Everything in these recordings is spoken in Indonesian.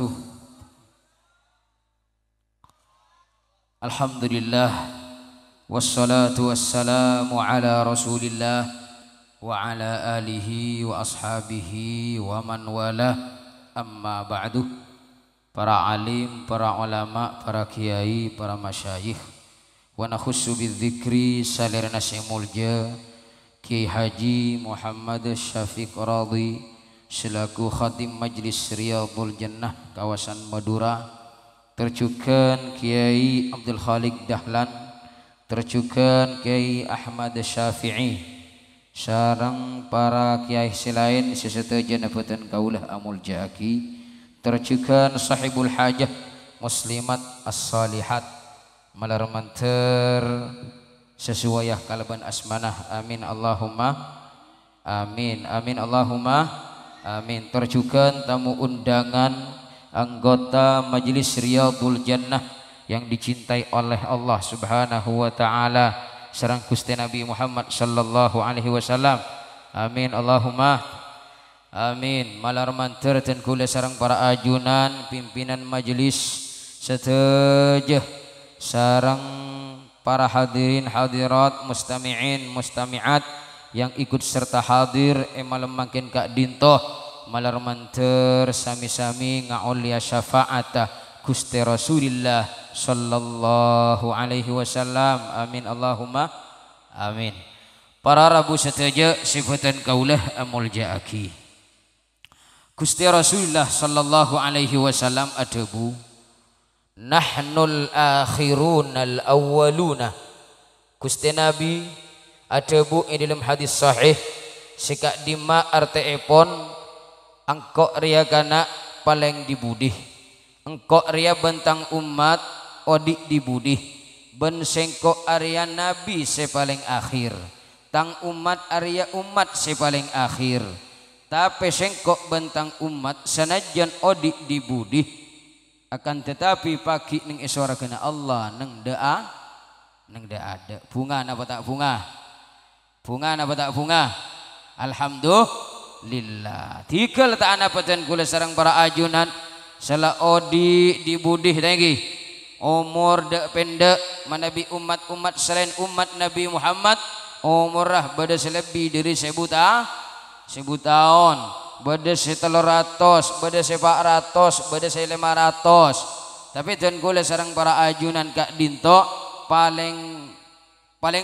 wabarakatuh. Alhamdulillah wassalatu wassalamu ala Rasulillah wa ala alihi wa ashabihi wa man wala. Amma ba'du. Para alim, para ulama, para kiai, para masyayikh, wa nakhussu bidzikri salirna simulja Kiai Haji Muhammad Syafiq Radhi selaku khatim Majlis Riyadhul Jannah kawasan Madura, terjukan Kiai Abdul Khalik Dahlan, terjukan Kiai Ahmad Syafi'i, sareng para kiai selain seseteja napetan kaulah amul jaki, terjukan sahibul hajah muslimat as-salihat malarmanter sesuaiah kalaban asmanah. Amin Allahumma amin. Amin Allahumma amin. Terjukan tamu undangan anggota Majelis Riyadhul Jannah yang dicintai oleh Allah Subhanahu wa taala sareng Gusti Nabi Muhammad sallallahu alaihi wasallam. Amin Allahumma amin. Malarmanter ten kula sareng para ajunan pimpinan majelis sateujeih sareng para hadirin hadirat mustami'in mustami'at yang ikut serta hadir malam makin Kak Dintoh malarmanter sami-sami ngaulia syafaatah Gusti Rasulillah sallallahu alaihi wasallam. Amin Allahumma amin. Para rabu seteja sifatan kaulah amul jaaki Gusti Rasulullah sallallahu alaihi wasallam adabu nahnul akhirunal awwaluna. Gusti Nabi adabu dalam hadis sahih sikak dima arteepon engkok ria kana paling dibudih, engkok ria bentang umat odik dibudih, ben sengkok area nabi sepaling akhir, tang umat area umat sepaling akhir. Tapi sengkok bentang umat sanajan odik dibudih, akan tetapi pagi ning iswara kena Allah neng daa ada bunga napa tak bunga, bunga napa tak bunga. Alhamdulillah. Tikel tak ana paten kula sareng para ajunan sala odi dibudih tanggi umur dek pendek manabi umat-umat selain umat Nabi Muhammad umurah bada selebih dari 1000 tahun, bada 300, bada 400, bada 500. Tapi dan kula sareng para ajunan Kak Dinto paling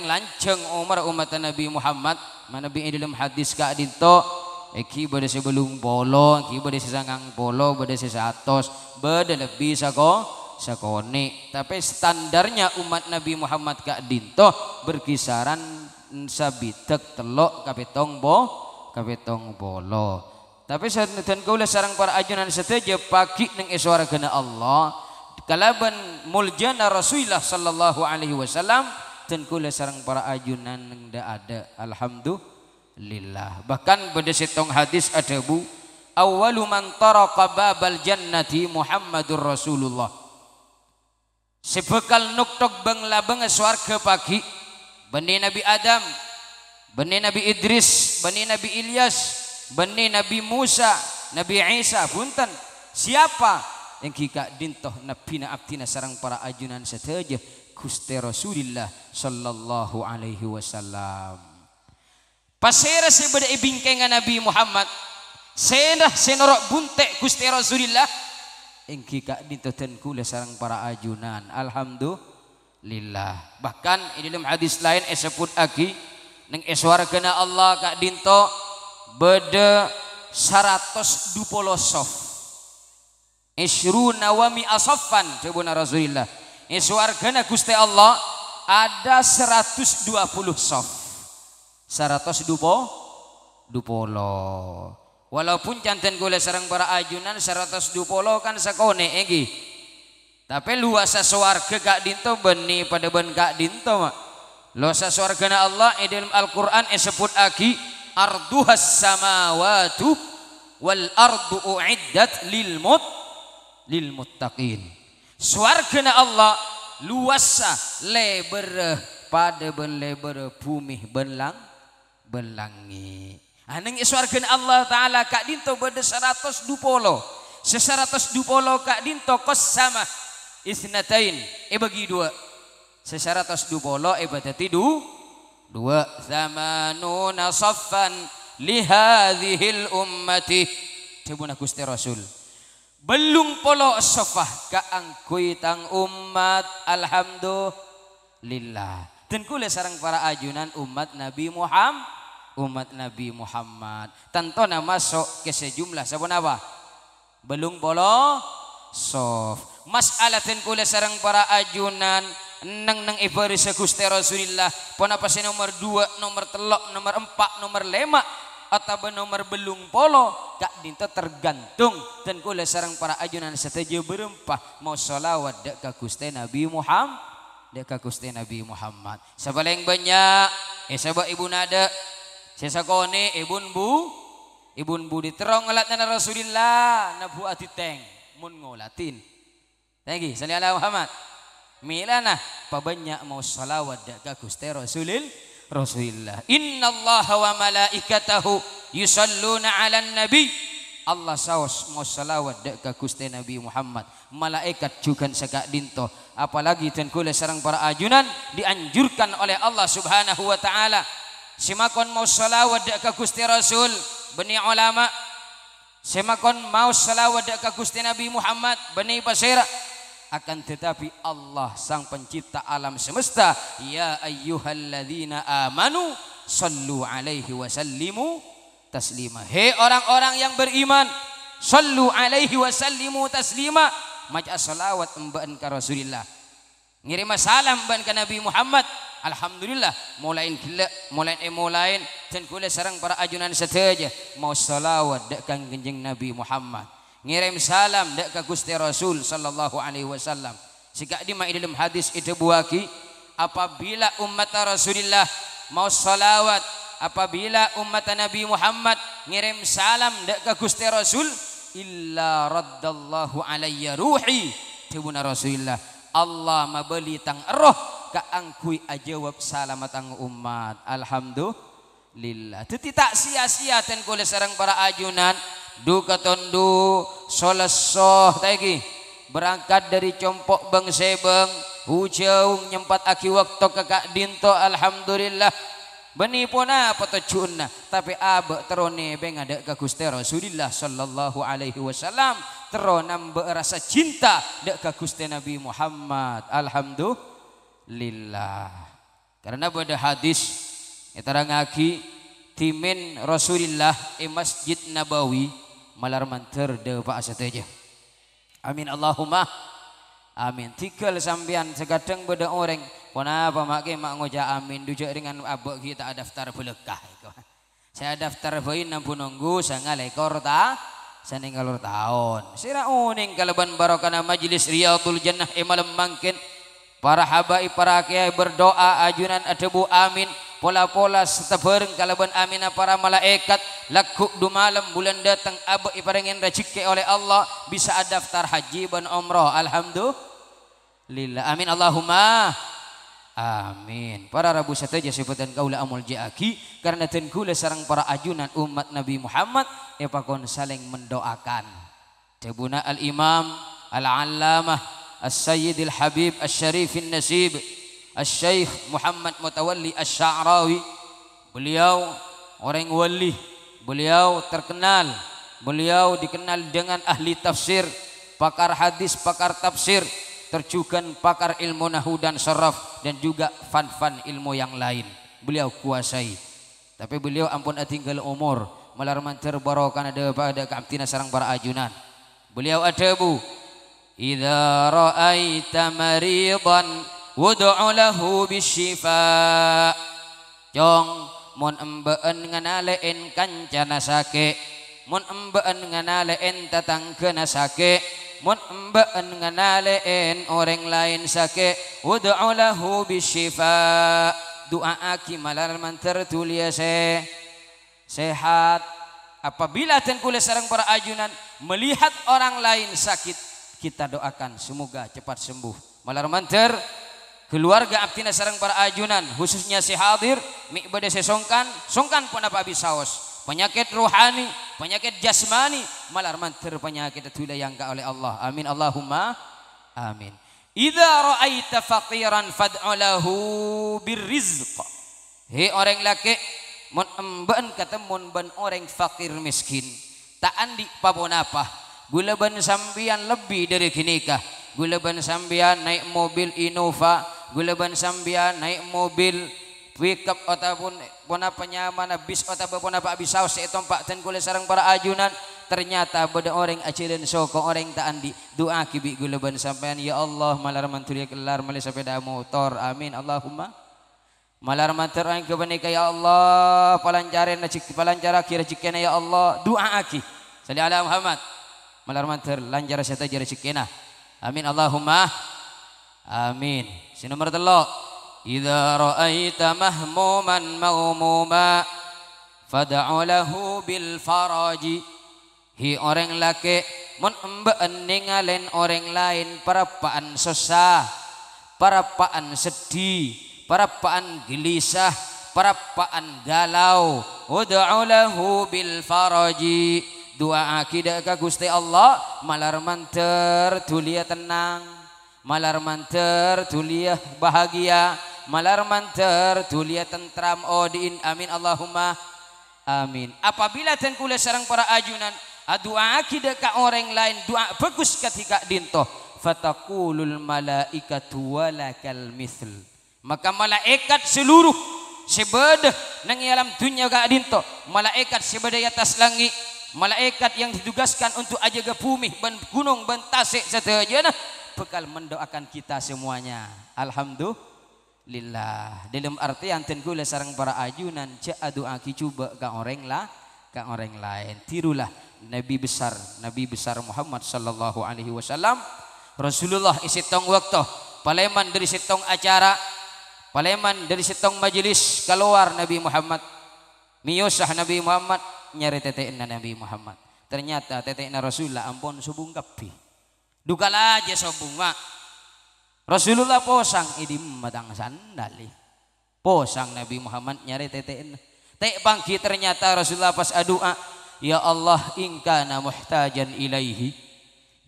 lanceng umur umat Nabi Muhammad manabi dalam hadis Kak Dinto eki bada sebelum polo, eki bada sesangang polo, bada 100, bada lebih sakone. Tapi standarnya umat Nabi Muhammad Kak Dinto berkisaran sabitek telok kapetong polo. Tapi dan kaula sareng para ajunan seteja pagi ning iswara gana Allah kalaban muljana Rasulullah sallallahu alaihi wasallam dan kaula sareng para ajunan nang da ada. Alhamdulillah. Bahkan pada setong hadis ada bu awwalu man taraqa babal jannati Muhammadur Rasulullah. Sebekal nuktok bang swarga pagi bani Nabi Adam, bani Nabi Idris, bani Nabi Ilyas, bani Nabi Musa, Nabi Isa punten. Siapa yang kika dintoh nabina abdina sarang para ajunan seteja Gusti Rasulillah sallallahu alaihi wasallam. Pasera sebeda ibingkengan Nabi Muhammad senah senorok buntek Gusti Rasulillah yang kika dintoh dan kula sarang para ajunan. Alhamdulillah. Bahkan di dalam hadis lain sebut lagi neng eswara kena Allah Kak Dinto beda 120 sof isru nawami asofan cebuna Rasulillah. Eswara kena Gusti Allah ada 120 sof 120 walaupun canten gula sareng para ajunan 120 kan sakone egi. Tapi luasa swarga Kak Dinto beni pada ben Kak Dinto mak. Luasa swargana Allah dalam Al-Qur'an disebut lagi arduhas samawatu wal ardu uiddat lil muttaqin. Swargana Allah luasa leber pada ben leber bumi belangi. Aneng swargana Allah taala Kak Dinto beda 120 sesaratos dupolo kak dinto kos sama isnatain bagi dua sesaratos dupolo berarti dua zamanuna saffan lihadhil ummati tebuna Gusti Rasul belum polo sofah kaangkui tang umat alhamdulillah dan kule sarang para ajunan umat Nabi Muhammad tantona masuk ke sejumlah sabun apa belum polo sof masalah dan kule sarang para ajunan nang ibari sa Gusti Rasulillah pon apa si nomor 2 nomor 3 nomor 4 nomor 5 atau nomor belum polo kak dinta tergantung dan kula sarang para ajunan setuju berempah mau sholawat dek ka Gusti Nabi Muhammad sabaleng banyak sabab ibu nada sesakone ibun bu diterong ngalat na Rasulillah nabu atiteng mun ngolatin lagi sallallahu Muhammad milana pabanyak mau sholawat dek ka Gusti Rasulillah innallaha wa malaikatahu yusalluna 'alan nabi Allah saos mau salawat dek ka Gusti Nabi Muhammad malaikat juga sakak dinto apalagi dan kula sareng para ajunan dianjurkan oleh Allah Subhanahu wa taala simakon mau salawat dek ka Gusti Rasul bani ulama simakon mau salawat dek ka Gusti Nabi Muhammad bani basira akan tetapi Allah sang pencipta alam semesta ya ayyuhalladzina amanu sallu alaihi wa sallimu taslima hei orang-orang yang beriman sallu alaihi wa sallimu taslima maca salawat mbaan ka Rasulillah ngirim salam mbaan ka Nabi Muhammad alhamdulillah mulain dan kula sareng para ajunan sateja mau salawat dek kang Kanjeng Nabi Muhammad ngirim salam dek ka Gusti Rasul sallallahu alaihi wasallam sikak di dalam hadis itu buaki apabila umat Rasulullah mau salawat apabila umat Nabi Muhammad ngirim salam dek ka Gusti Rasul illa raddallahu alayya ruhi tebuna Rasulullah Allah mabeli tang roh kaangkui ajawab salamat ang umat alhamdulillah teti tak sia-sia ten kula sareng para ajunan duka tondu solesoh tadi berangkat dari compok bang sebeng hujung nyempat aki waktu kakak dinto alhamdulillah beni puna patocuna tapi abe terone beng ada ka Gusti Rasulillah sallallahu alaihi wasallam teronam berasa cinta dek ka Gusti Nabi Muhammad alhamdulillah karena pada hadis etarangaki timin Rasulillah Masjid Nabawi malar manter de pak sateja amin Allahumma amin tikal sambian segadang beda orang kenapa make mak ngoja amin dujak dengan abok kita daftar belekah saya daftar bayi nampu nunggu sangat lekor ta saninggalur tahun sira uning kalaban barokana majlis Riyadul Jannah malam mangkin para habaib para kiai berdoa ajunan adebu amin pola-pola setebereng kalaban amina para malaikat laku du malam bulan datang abah iparengin rezeki oleh Allah bisa daftar haji dan umrah alhamdulillah amin Allahumma amin para rabu sateja sebutan kaula amul jaaki karena ten kula sareng para ajunan umat Nabi Muhammad pakon saling mendoakan tebuna al imam al allamah as-sayyid al habib asy-syarif an-nasib Al-Syeikh Muhammad Mutawalli Asy-Sya'rawi beliau orang wali beliau terkenal beliau dikenal dengan ahli tafsir pakar hadis pakar tafsir terjugan pakar ilmu nahwu dan saraf dan juga fan-fan ilmu yang lain beliau kuasai tapi beliau ampun atinggal umur malar manter barokan ada pada kaptina sarang para ajunan beliau ada bu idza ra'aita maridan wad'u lahu bisyifa jong mun embeen nganalein kancana sake mun embeen nganalein tatangkeuna sake mun embeen nganalein orang lain sake wad'u lahu bisyifa doa aki malar manter tulia sehat apabila ten kula sareng para ajunan melihat orang lain sakit kita doakan semoga cepat sembuh malar manter keluarga abtina sareng para ajunan khususnya si hadir mi bade songkan pun apa abi saos penyakit rohani, penyakit jasmani, malar manter penyakit itu yang ka oleh Allah. Amin Allahumma amin. Idza ra'aita faqiran fad'u lahu birrizq. He orang laki mun emban katemun ban orang fakir miskin. Tak andi pabon apa. Gula ban sambian lebih dari kinikah. Gula ban sambian naik mobil Innova, gula ban sambian naik mobil pickup ataupun puna penyaman bis ataupun puna pak bisau setompak dan gula sarang para ajunan. Ternyata beda orang acirin soko orang tak andi doa kibi gula ban sampean ya Allah malar manturia kelar mali sepeda motor amin Allahumma malar mantur orang kebenika ya Allah palancarin palancara kira cikena ya Allah doa aki salli ala Muhammad malar mantur lancar seta jara cikena amin Allahumma amin. Si nomor 3 idza ra'aita mahmuman maumuma fad'u lahu bil faraji. Hi orang laki mun embaan ningalen orang lain parapaan susah, parapaan sedih, parapaan gelisah, parapaan galau. Ud'u lahu bil faraji. Doa akidah ka Gusti Allah malar manter tulia tenang, malar manter tulia bahagia, malar manter tulia tentram odin amin Allahumma amin. Apabila tengkula sarang para ajunan doa akidah ka orang lain doa bagus ketika dinto fataqulul malaikatu walakal mithl. Maka malaikat seluruh sebedah nang alam dunia ka dinto, malaikat sebedah atas langit, malaikat yang ditugaskan untuk ajaga bumi ban gunung ban tasik satajana bakal mendoakan kita semuanya. Alhamdulillah. Dalam artian tengkula sarang para ajunan ja doa ki coba ka orang lain. Tirulah Nabi besar Muhammad sallallahu alaihi wasallam. Rasulullah isitong waktu paleman dari sitong acara, paleman dari sitong majelis keluar Nabi Muhammad miyosah Nabi Muhammad nyari teteina Nabi Muhammad. Ternyata teteina Rasulullah ampun subung kapi. Dukala aja sobung mak. Rasulullah posang idim matang sandali. Posang Nabi Muhammad nyari teteina. Tek bangki ternyata Rasulullah pas doa ya Allah ingkana muhtajan ilaihi.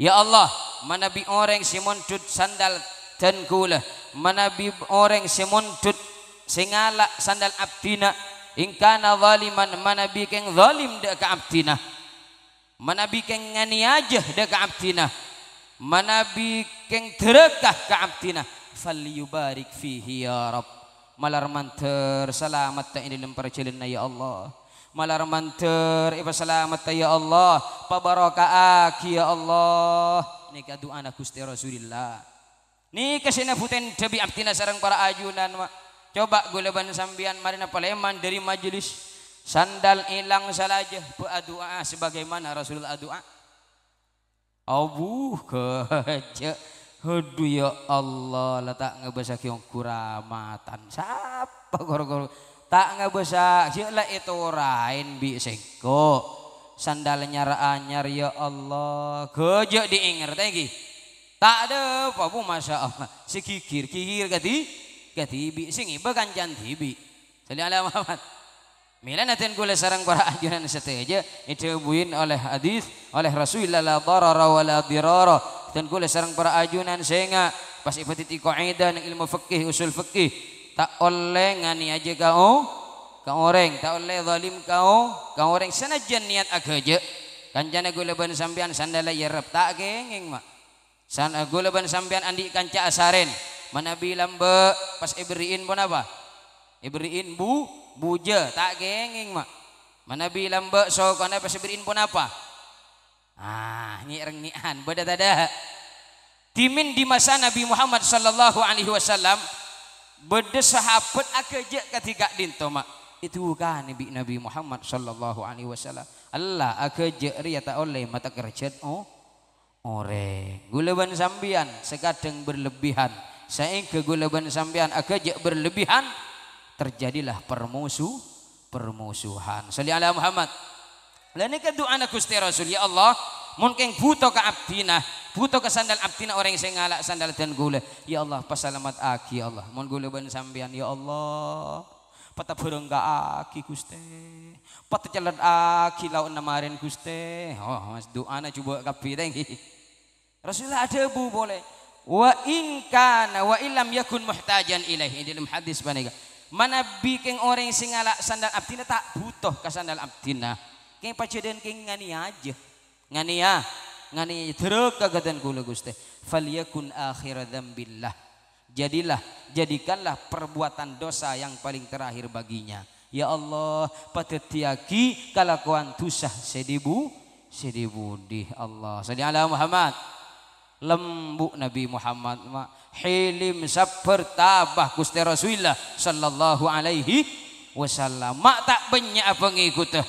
Ya Allah manabi orang simuntut sandal dan gula, manabi orang simuntut singala sandal abdina, ingkana zaliman manabi keng zalim dek abdina, manabi keng nganiajah dek abdina, manabi keng terekah ke abdina, falyubarik fihi ya Rabb. Malar manter selamat ta ini dalam perjalanan ya Allah. Malar manter iba selamat ta ya Allah. Pabarakaaki ya Allah. Ini doa na Gusti Rasulillah. Ni kasina puten debi abtina sarang para ajunan mak. Coba gulaban sambian marina paleman dari majelis sandal hilang salaja doa sebagaimana Rasulullah doa. Abu keja. Aduh ya Allah letak ngebasa kiong kuramatan siapa goro-goro tak ngebasa sila itu rain bi sengko sandalnya anyar ya Allah keja diinger tadi tak ada apa bu masya Allah si kikir kati bi singi bagan janti bi salli ala Muhammad mila natin gula sarang para ajunan seteja itu buin oleh hadis oleh Rasulullah la darara wa la dirara dan gula sarang para ajunan sehingga pas ipatiti kaidah ng ilmu fikih usul fikih tak oleh ngani aja kau orang tak oleh zalim kau orang sanajan niat agaja kanjana gula ban sampean sandala yarab tak gengeng mak sana gula ban sampean andi kanca asaren mana bilang be pas iberiin pun apa iberiin buja tak gengeng mak mana bilang be so kana pas iberiin pun apa nyian beda tada timin di masa Nabi Muhammad sallallahu alaihi wasallam beda sahabat akaja ketika dinto mak itu kan Nabi Muhammad sallallahu alaihi wasallam Allah akaja ria tak oleh mata kerjat ore gulaban sambian sekadang berlebihan sehingga gulaban sambian akaja berlebihan terjadilah permusuhan salli ala Muhammad. Lain ke doa na Gusti Rasul ya Allah mungkin buto ka abdina buto ka sandal abdina orang yang ngalak sandal dan gula ya Allah pasalamat aki ya Allah mun gula ban sambian ya Allah pata berengga aki Gusti pata jalan aki lawan namarin Gusti mas doa na coba kapiteng Rasulullah ada bu boleh wa in kana wa illam yakun muhtajan ilaihi dalam hadis banega manabi keng orang sing ngalak sandal abdina tak butuh ka sandal abdina keng pacedan keng ngani aja ngani terus kagatan kula Gusti falyakun akhir dzambillah jadikanlah perbuatan dosa yang paling terakhir baginya ya Allah patetiaki kalakuan tusah sedibudi Allah salli ala Muhammad lembuk Nabi Muhammad hilim sabar tabah Gusti Rasulullah sallallahu alaihi wasallam mak tak banyak pengikutnya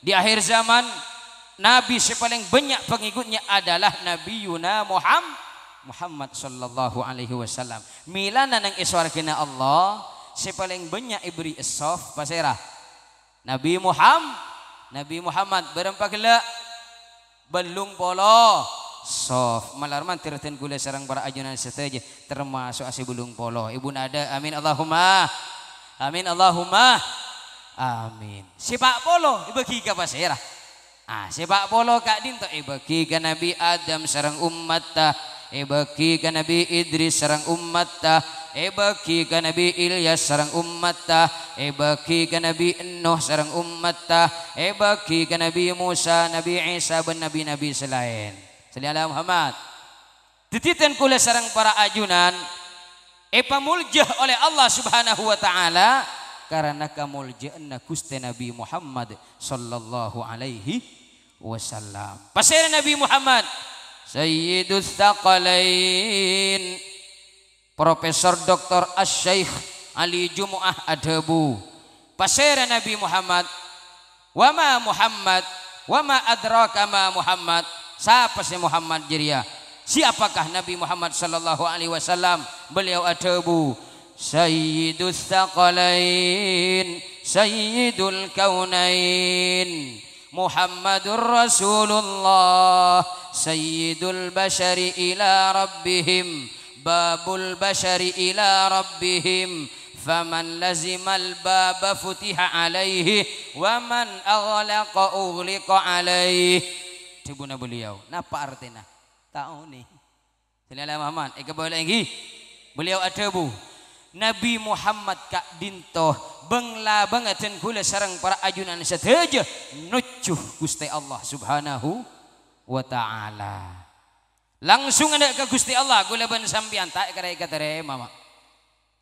di akhir zaman Nabi sepaling banyak pengikutnya adalah Nabi Yuna Muhammad sallallahu alaihi wasallam. Milana nang iswargana Allah sepaling banyak ibri isof pasera. Nabi Muhammad berempat gela belung polo sof malarman tirten kula sarang para ajunan seteje termasuk asi belung polo. Ibu nada amin Allahumma amin. Sepak polo ibagi ka pasera. Sepak polo kak dinto bagi ka Nabi Adam sarang ummata bagi ka Nabi Idris sarang ummata bagi ka Nabi Ilyas sarang ummata bagi ka Nabi Nuh sarang ummata bagi ka Nabi Musa Nabi Isa dan nabi-nabi selain salli ala Muhammad tititan kula sarang para ajunan pamuljah oleh Allah subhanahu wa ta'ala karena kamulja'na Gusti Nabi Muhammad sallallahu alaihi wasallam. Pasir Nabi Muhammad Sayyidus Tsaqalain Profesor Dr. Asy-Syaikh Ali Jumu'ah Adabu. Pasir Nabi Muhammad wa ma adraka ma Muhammad. Siapa si Muhammad jiria? Siapakah Nabi Muhammad sallallahu alaihi wasallam? Beliau Adabu Sayyidus Tsaqalain Sayyidul Kaunain Muhammadur Rasulullah Sayyidul Bashari ila Rabbihim Babul Bashari ila Rabbihim Faman lazimal baba futiha alaihi Waman aghlaqa ughliqa alaihi. Cibuna beliau napa artinya? Tahu nih Sallallahu Muhammad boleh lagi beliau Adabu Nabi Muhammad kak dintoh bengla bangetin kula sarang para ajunan seteja nucuh Gusti Allah subhanahu wa ta'ala langsung ada ke Gusti Allah gula ban sampian tak kira ikatere mama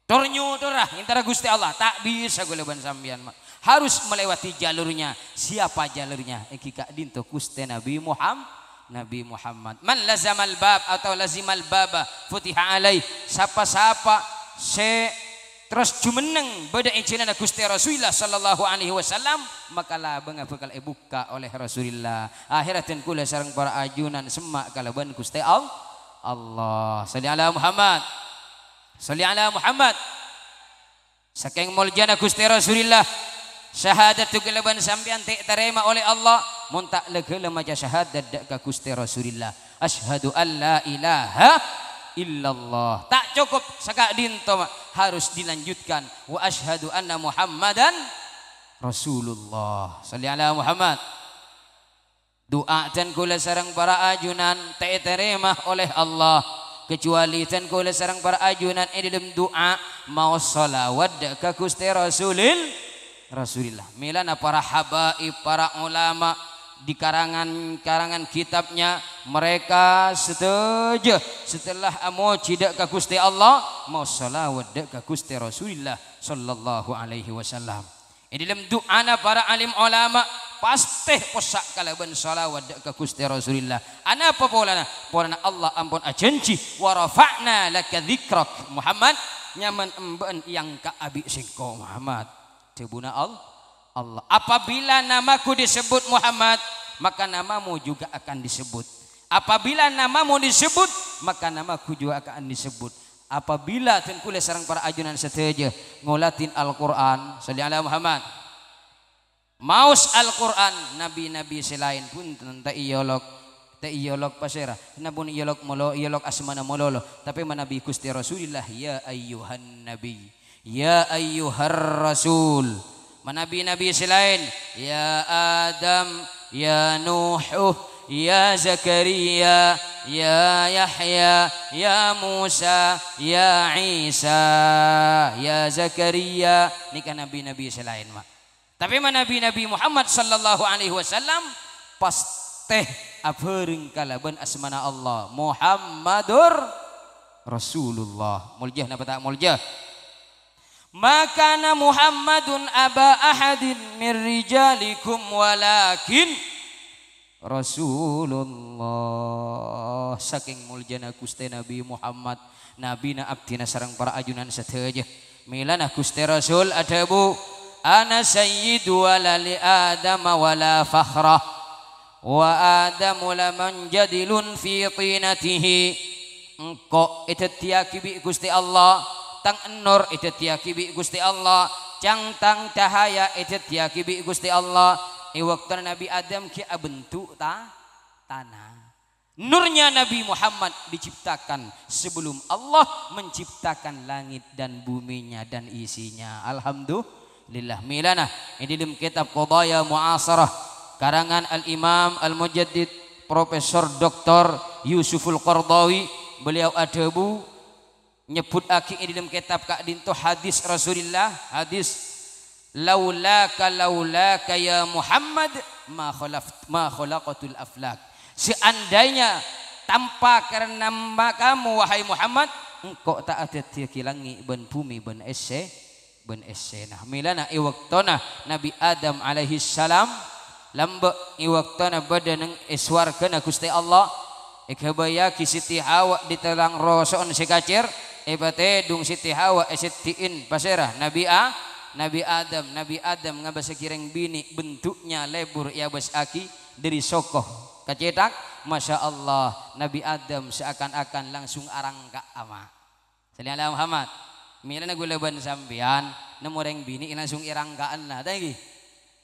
tornyo torah intara Gusti Allah tak bisa gula ban sampian harus melewati jalurnya. Siapa jalurnya? Kak dintoh Gusti Nabi Muhammad man lazamal bab atau lazimal baba futiha alaih siapa terus jumeneng beda izinana Gusti Rasulullah sallallahu alaihi wasallam maka labang bakal buka oleh Rasulullah akhiratin kula sareng para ajunan semak kalaban Gusti Allah salli ala Muhammad saking muljana Gusti Rasulullah syahadatu kalaban sampean te terima oleh Allah mun tak legeula maca syahadat ka Gusti Rasulullah asyhadu alla ilaha illallah tak cukup sakak dinto harus dilanjutkan wa asyhadu anna Muhammadan Rasulullah salli ala Muhammad. Doa dan kula sareng para ajunan tak terima oleh Allah kecuali dan kula sareng para ajunan dalam doa mau salawat ka Gusti Rasulillah milana para habaib para ulama di karangan kitabnya mereka setuju setelah amoci dak ka Gusti Allah mau salawat dak ka Gusti Rasulullah sallallahu alaihi wasallam. Dalam doana para alim ulama pasti posak kalaban salawat dak ka Gusti Rasulullah. Ana apa polana? Polana Allah ampun ajanji wa rafa'na laka dzikrak Muhammad nyaman emben yang ka abi singko Muhammad. Tebuna Allah apabila namaku disebut Muhammad maka namamu juga akan disebut. Apabila namamu disebut maka namaku juga akan disebut. Apabila tengkule sareng para ajunan seteja ngolatin Al-Quran salli ala Muhammad maus Al-Quran nabi-nabi selain pun tentang iyolog pasera nabun iyolog molo iyolog asmana mololo tapi manabi Gusti Rasulillah ya ayyuhan nabi ya ayyuhar rasul. Nabi-nabi selain ya Adam, ya Nuh, ya Zakaria, ya Yahya, ya Musa, ya Isa, ya Zakaria. Ini kan nabi-nabi selain mak. Tapi nabi-nabi Muhammad sallallahu alaihi wasallam pasti apeung kalaban asmana Allah Muhammadur Rasulullah. Muljah napa tak muljah? Makana Muhammadun aba ahadin min rijalikum walakin Rasulullah. Saking muljana Gusti Nabi Muhammad, nabina abdina sareng para ajunan sateja. Milana Gusti Rasul adabu ana sayyidu walali Adam wala fakhrah wa Adamu laman jadilun fi tinatihi. Engko itetiaki bi Gusti Allah, tang nur itetiaki bi Gusti Allah, cang tang cahaya itetiaki bi Gusti Allah. Waktu Nabi Adam ki bentuk tanah. Nurnya Nabi Muhammad diciptakan sebelum Allah menciptakan langit dan buminya dan isinya. Alhamdulillah. Milana ini dalam kitab Qadaya Mu'asarah karangan Al-Imam Al-Mujaddid Profesor Dr. Yusuful Qardawi. Beliau adabu nyebut aki ini dalam kitab Kak Dinto hadis Rasulullah, hadis laulaka ya Muhammad ma khalaqatul aflak. Seandainya tanpa karena kamu wahai Muhammad, engkau tak ada tiaki langit ben bumi ben ese. Nah milana iwaktona Nabi Adam alaihi salam lambek iwaktona badan iswargana Gusti Allah ikhabaya ki Siti Hawa ditelang roson sekacir ebate dung Siti Hawa esetiin pasera Nabi Adam ngabasa kireng bini bentuknya lebur ya bas aki dari sokoh kacetak. Masya Allah Nabi Adam seakan-akan langsung arangka ama sallallahu Muhammad. Milana guleban sampean nemu reng bini langsung irangkaan lah tadi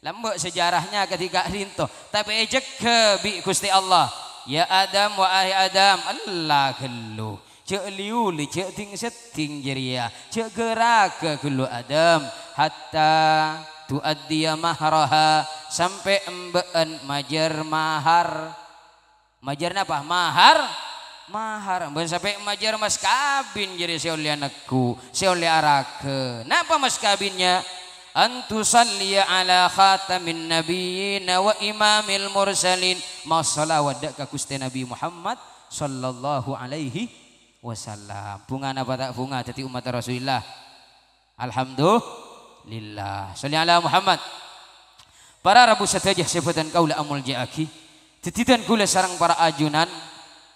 lambok sejarahnya ketika rinto tapi ejek ke bi Gusti Allah ya Adam wa ahi Adam Allah gelu cek liuli cek ting seting jeria cek gerak ke gelu Adam hatta tuaddiya mahraha sampai embeen majar mahar napa mahar ben sampai majar mas kabin jadi seoleh anakku seoleh arake napa mas kabinnya antu salliya ala khatamin nabiyyin wa imamil mursalin masalawat ka Gusti Nabi Muhammad sallallahu alaihi wasallam. Bunga napa tak bunga dadi umat Rasulullah. Alhamdulillah. Shalli ala Muhammad. Para rabu satajah sebutan kaula amul jaaki tititan kula sarang para ajunan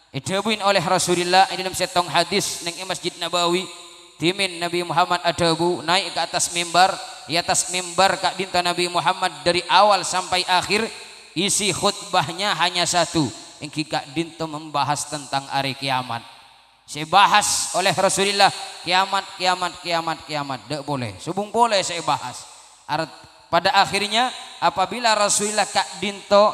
didabuin oleh Rasulullah dalam setong hadis neng Masjid Nabawi. Timin Nabi Muhammad adabu naik ke atas mimbar. Di atas mimbar Kak Dinta Nabi Muhammad dari awal sampai akhir isi khutbahnya hanya satu. Yang Kak Dinta membahas tentang hari kiamat. Saya bahas oleh Rasulullah kiamat. Tidak boleh. Subung boleh saya bahas. Pada akhirnya apabila Rasulullah Kak Dinta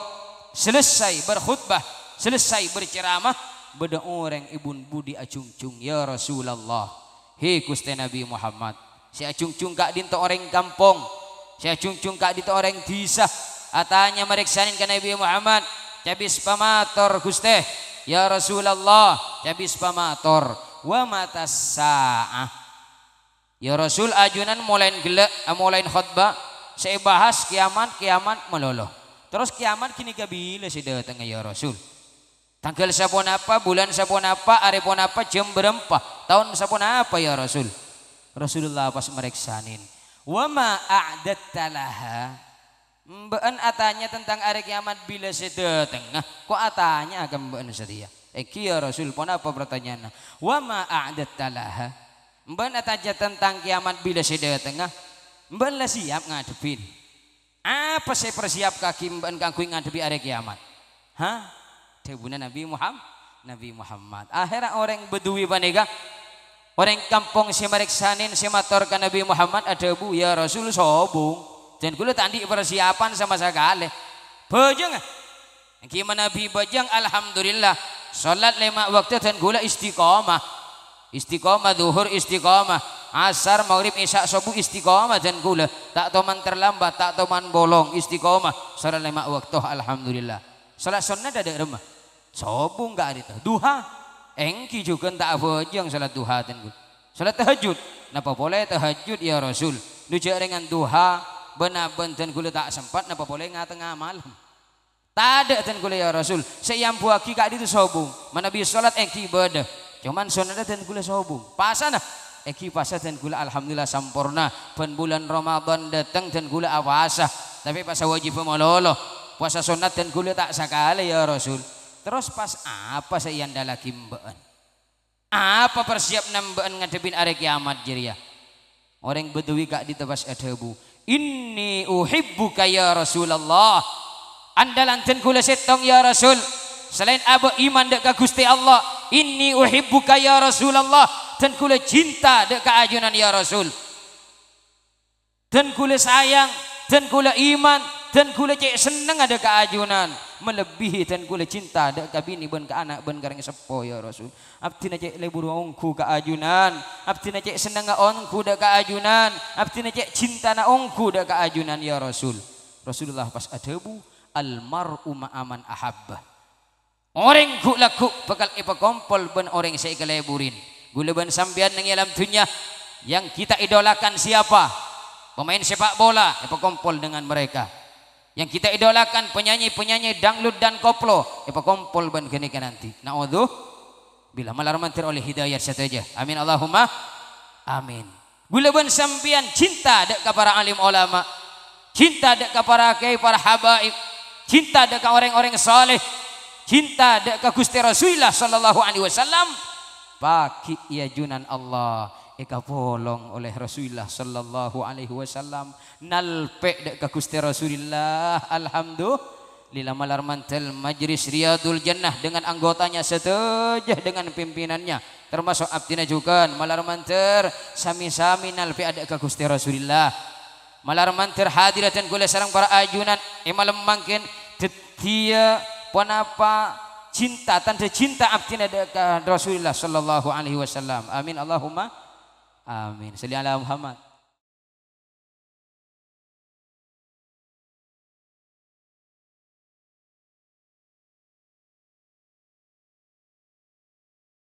selesai berkhutbah, selesai berceramah, beda orang ibun budi acung-cung ya Rasulullah. Hei Gusti Nabi Muhammad, saya acung-cung Kak Dinto orang kampung, saya acung-cung Kak Dinto orang desa. Atanya meriksain ke Nabi Muhammad, cabis pamator Gusti, ya Rasulullah, cabis pamator. Wa matas sa'ah. Ya Rasul ajunan mulain gelak, mulain khutbah, saya bahas kiamat meloloh. Terus kiamat kini kabila si datang ya Rasul. Tanggal sapon apa, bulan sapon apa, hari pon apa, jam berapa, tahun sapon apa ya Rasul. Rasulullah pas meriksanin. Wa ma a'datta laha. Mbaan atanya tentang hari kiamat bila sedateng. Kok atanya akan mbaan sedia? Ya Rasul pon apa pertanyaannya? Wa ma a'datta laha. Mbaan atanya tentang kiamat bila sedateng. Mbaan lah siap ngadepin. Apa saya persiap kaki mbaan kangku ngadepi hari kiamat? Hah? Debunan Nabi Muhammad. Akhirnya orang bedui panega, orang kampung si meriksanin si mator ke Nabi Muhammad ada bu ya Rasul sobung. Dan kula tandi persiapan sama sekali. Bajang, gimana Nabi bajang alhamdulillah. Salat 5 waktu dan kula istiqomah zuhur istiqomah, asar maghrib isya subuh istiqomah dan kula tak toman terlambat tak toman bolong istiqomah salat 5 waktu alhamdulillah. Salat sunnah ada remah subuh enggak ada duha engki juga tak bojong salat duha dan kula. Salat tahajud napa boleh tahajud ya Rasul nuja dengan duha benar-benar dan kula tak sempat napa boleh tengah malam. Tak ada dan kula ya Rasul. Saya yang buaki kak itu sobung. Manabi salat engki ibadah. Cuman sunnah dan kula sobung. Pasana engki pasah dan kula alhamdulillah sampurna. Pen bulan Ramadan datang dan kula awasa. Tapi pas wajib malolo. Puasa sunat dan kula tak sakali ya Rasul. Terus pas apa saya yang lagi mbaan? Apa persiap nambaan ngadepin hari kiamat jiria? Orang Bedawi kak di tebas adhabu. Inni uhibbuka ya Rasulullah. Andalan ten kula setong ya Rasul selain aba iman dek ka Gusti Allah inni uhibbuka ya Rasulullah ten kula cinta dek ka ajunan ya Rasul ten kula sayang ten kula iman ten kula cek seneng ada ka ajunan melebihi ten kula cinta dek ka bini ben ka anak ben kareng sepo ya Rasul abdina cek lebur ongku ka ajunan abdina cek seneng ongku dek ka ajunan abdina cek cinta na ongku dek ka ajunan ya Rasul. Rasulullah pas adabu almar'u ma'aman ahabba. Orang ku laku bakal ipakompol ben orang saya keleburin. Gula ben sambian nang alam dunia yang kita idolakan siapa? Pemain sepak bola ipakompol dengan mereka. Yang kita idolakan penyanyi-penyanyi dangdut dan koplo ipakompol ben kenika nanti. Naudzuh bila malarmantir oleh hidayah saja. Amin Allahumma amin. Gula ben sambian cinta dek ka para alim ulama. Cinta dek ka para kiai para habaib. Cinta dekat orang-orang saleh, cinta dekat Gusti Rasulullah sallallahu alaihi wasallam. Paki ia junan Allah eka polong oleh Rasulullah sallallahu alaihi wasallam nalpe dekat Gusti Rasulullah alhamdulillah malar mantel majlis Riyadul Jannah dengan anggotanya setuju dengan pimpinannya termasuk abdina juga malar mantel sami-sami nalpe ada ke Gusti Rasulullah. Malar mantir hadiratan kula sarang para ajunan malam mangkin tetia panapa cinta tanda cinta abdina dekat Rasulullah sallallahu alaihi wasallam. Amin Allahumma amin. Salli ala Muhammad.